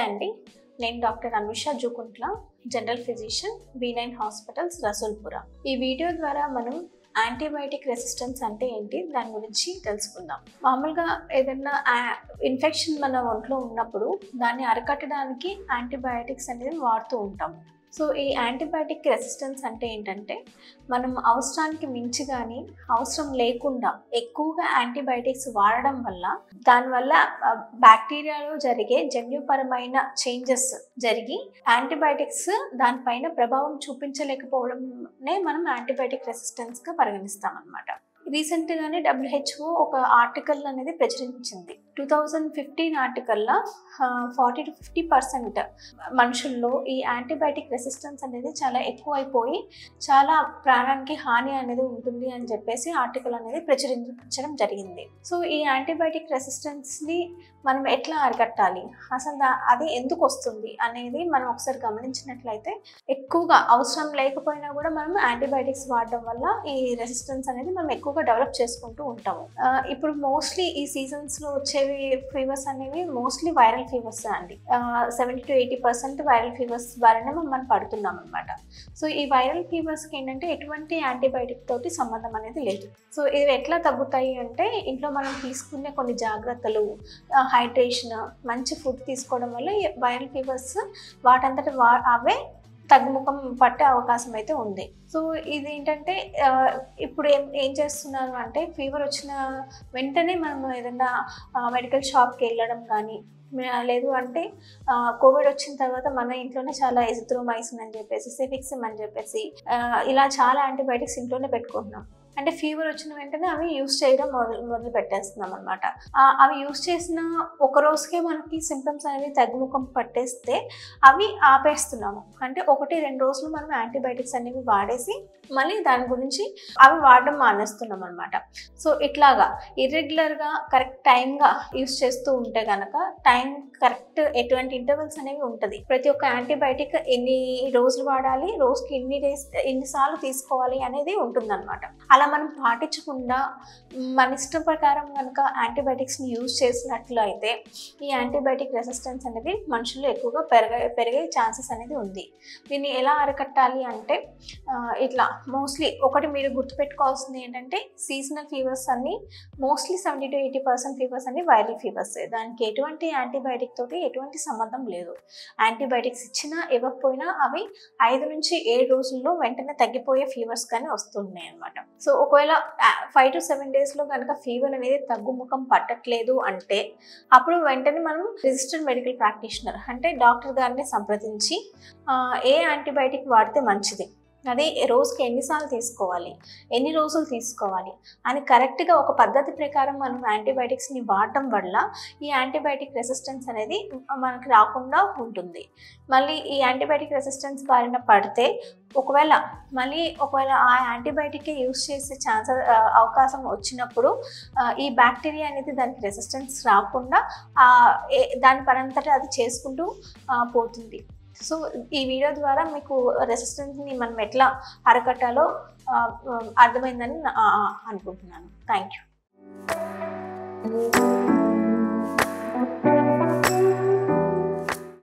అండి. నేను doctor Anusha Jukuntla, general physician, V9 hospitals, Rasoolpura. ఈ వీడియో ద్వారా మనం యాంటీబయాటిక్ రెసిస్టెన్స్ అంటే ఏంటి దాని గురించి తెలుసుకుందాం. మామూలుగా ఏదైనా ఇన్ఫెక్షన్ మన ఒంట్లో ఉన్నప్పుడు దాన్ని అరికట్టడానికి యాంటీబయాటిక్స్ అనేది వాడుతూ ఉంటాము. సో ఈ యాంటీబయాటిక్ రెసిస్టెన్స్ అంటే ఏంటంటే మనం అవసరానికి మించి కానీ అవసరం లేకుండా ఎక్కువగా యాంటీబయాటిక్స్ వాడడం వల్ల దానివల్ల బ్యాక్టీరియాలో జరిగే జన్యుపరమైన చేంజెస్ జరిగి యాంటీబయాటిక్స్ దానిపైన ప్రభావం చూపించలేకపోవడంనే మనం యాంటీబయాటిక్ రెసిస్టెన్స్గా పరిగణిస్తాం అన్నమాట. రీసెంట్గానే WHO ఒక ఆర్టికల్ అనేది ప్రచురించింది. 2015 ఆర్టికల్లో 40 to 50% మనుషుల్లో ఈ యాంటీబయాటిక్ రెసిస్టెన్స్ అనేది చాలా ఎక్కువైపోయి చాలా ప్రాణానికి హాని అనేది ఉంటుంది అని చెప్పేసి ఆర్టికల్ అనేది ప్రచురించడం జరిగింది. సో ఈ యాంటీబయాటిక్ రెసిస్టెన్స్ని మనం ఎట్లా అరికట్టాలి, అసలు అది ఎందుకు వస్తుంది అనేది మనం ఒకసారి గమనించినట్లయితే ఎక్కువగా అవసరం లేకపోయినా కూడా మనం యాంటీబయాటిక్స్ వాడడం వల్ల ఈ రెసిస్టెన్స్ అనేది మనం ఎక్కువగా డెవలప్ చేసుకుంటూ ఉంటాము. ఇప్పుడు మోస్ట్లీ ఈ సీజన్స్లో వచ్చేవి ఫీవర్స్ అనేవి మోస్ట్లీ వైరల్ ఫీవర్స్ అండి. 70 to 80% వైరల్ ఫీవర్స్ బారిన మనం పడుతున్నాం అనమాట. సో ఈ వైరల్ ఫీవర్స్కి ఏంటంటే ఎటువంటి యాంటీబయాటిక్ తోటి సంబంధం అనేది లేదు. సో ఇవి ఎట్లా తగ్గుతాయి అంటే ఇంట్లో మనం తీసుకునే కొన్ని జాగ్రత్తలు, హైడ్రేషన్, మంచి ఫుడ్ తీసుకోవడం వల్ల వైరల్ ఫీవర్స్ వాటంతట అవే తగ్గుముఖం పట్టే అవకాశం అయితే ఉంది. సో ఇది ఏంటంటే ఇప్పుడు ఏం చేస్తున్నారు అంటే ఫీవర్ వచ్చిన వెంటనే మనం ఏదైనా మెడికల్ షాప్కి వెళ్ళడం కానీ, లేదు అంటే కోవిడ్ వచ్చిన తర్వాత మన ఇంట్లోనే చాలా ఎజిథ్రోమైసిన్ అని చెప్పేసి, సెఫిక్సిమ్ అని చెప్పేసి ఇలా చాలా యాంటీబయాటిక్స్ ఇంట్లోనే పెట్టుకుంటున్నాం. అంటే ఫీవర్ వచ్చిన వెంటనే అవి యూస్ చేయడం మొదలు పెట్టేస్తున్నాం అనమాట. అవి యూస్ చేసిన ఒక రోజుకే మనకి సింప్టమ్స్ అనేవి తగ్గుముఖం పట్టేస్తే అవి ఆపేస్తున్నాము. అంటే 1-2 రోజులు మనం యాంటీబయాటిక్స్ అనేవి వాడేసి మళ్ళీ దాని గురించి అవి వాడడం మానేస్తున్నాం అనమాట. సో ఇట్లాగా ఇర్రెగ్యులర్గా కరెక్ట్ టైంగా యూస్ చేస్తూ ఉంటే కనుక టైం కరెక్ట్ ఎటువంటి ఇంటర్వెల్స్ అనేవి ఉంటుంది. ప్రతి ఒక్క యాంటీబయాటిక్ ఎన్ని రోజులు వాడాలి, రోజుకి ఎన్నిసార్లు తీసుకోవాలి అనేది ఉంటుందన్నమాట. అలా మనం పాటించకుండా మన ఇష్టం ప్రకారం కనుక యాంటీబయాటిక్స్ని యూజ్ చేసినట్లు అయితే ఈ యాంటీబయాటిక్ రెసిస్టెన్స్ అనేది మనుషుల్లో ఎక్కువగా పెరిగే ఛాన్సెస్ అనేది ఉంది. దీన్ని ఎలా అరికట్టాలి అంటే ఇట్లా మోస్ట్లీ ఒకటి మీరు గుర్తుపెట్టుకోవాల్సింది ఏంటంటే సీజనల్ ఫీవర్స్ అన్ని మోస్ట్లీ 70 to 80% ఫీవర్స్ అన్ని వైరల్ ఫీవర్స్. దానికి ఎటువంటి యాంటీబయాటిక్ తోటి ఎటువంటి సంబంధం లేదు. యాంటీబయాటిక్స్ ఇచ్చినా ఇవ్వకపోయినా అవి 5 నుంచి 7 రోజుల్లో వెంటనే తగ్గిపోయే ఫీవర్స్ కానీ వస్తున్నాయి అన్నమాట. సో ఒకవేళ 5 to 7 డేస్లో కనుక ఫీవర్ అనేది తగ్గుముఖం పట్టట్లేదు అంటే అప్పుడు వెంటనే మనం రిజిస్టర్డ్ మెడికల్ ప్రాక్టీషనర్ అంటే డాక్టర్ గారిని సంప్రదించి ఏ యాంటీబయాటిక్ వాడితే మంచిది, అది రోజుకి ఎన్నిసార్లు తీసుకోవాలి, ఎన్ని రోజులు తీసుకోవాలి అని కరెక్ట్గా ఒక పద్ధతి ప్రకారం మనం యాంటీబయాటిక్స్ని వాడటం వల్ల ఈ యాంటీబయాటిక్ రెసిస్టెన్స్ అనేది మనకి రాకుండా ఉంటుంది. మళ్ళీ ఈ యాంటీబయాటిక్ రెసిస్టెన్స్ బారిన పడితే ఒకవేళ ఆ యాంటీబయాటిక్కి యూస్ చేసే అవకాశం వచ్చినప్పుడు ఈ బ్యాక్టీరియా అనేది దానికి రెసిస్టెన్స్ రాకుండా దాని పనంతటా అది చేసుకుంటూ పోతుంది. సో ఈ వీడియో ద్వారా మీకు రెసిస్టెన్స్ని మనం ఎట్లా అరికట్టాలో అర్థమైందని అనుకుంటున్నాను. Thank you.